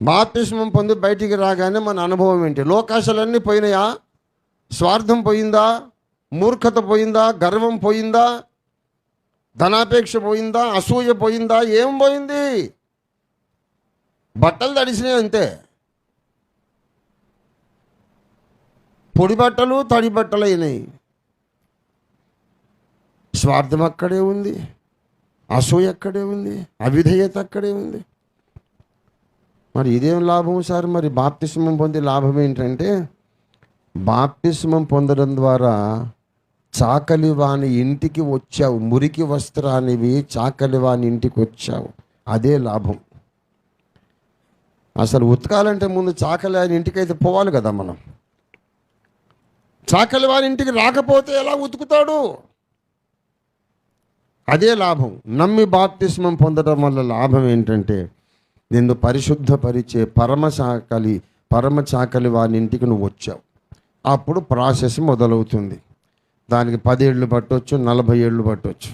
బాప్తిస్మం పొంది బయటికి రాగానే మన అనుభవం ఏంటి? లోకాశలన్నీ పోయినాయా? స్వార్థం పోయిందా? మూర్ఖత పోయిందా? గర్వం పోయిందా? ధనాపేక్ష పోయిందా? అసూయ పోయిందా? ఏం పోయింది? బట్టలు తడిసినాయి అంతే. పొడి బట్టలు తడి బట్టలు అయినాయి. స్వార్థం అక్కడే ఉంది, అసూయ అక్కడే ఉంది, అవిధేయత అక్కడే ఉంది. మరి ఇదేం లాభం సార్? మరి బాప్తిస్మం పొందే లాభం ఏంటంటే, బాప్తిస్మం పొందడం ద్వారా చాకలి వాని ఇంటికి వచ్చావు. మురికి వస్త్రానివి చాకలి వాని ఇంటికి వచ్చావు, అదే లాభం. అసలు ఉతకాలంటే ముందు చాకలి వాని ఇంటికి అయితే పోవాలి కదా మనం. చాకలి వాని ఇంటికి రాకపోతే ఎలా ఉతుకుతాడు? అదే లాభం. నమ్మి బాప్తిస్మం పొందడం వల్ల లాభం ఏంటంటే, నిన్ను పరిశుద్ధపరిచే పరమ చాకలి వాని ఇంటికి నువ్వు వచ్చావు. అప్పుడు ప్రాసెస్ మొదలవుతుంది. దానికి 10 ఏళ్ళు పట్టవచ్చు, 40 ఏళ్ళు పట్టవచ్చు.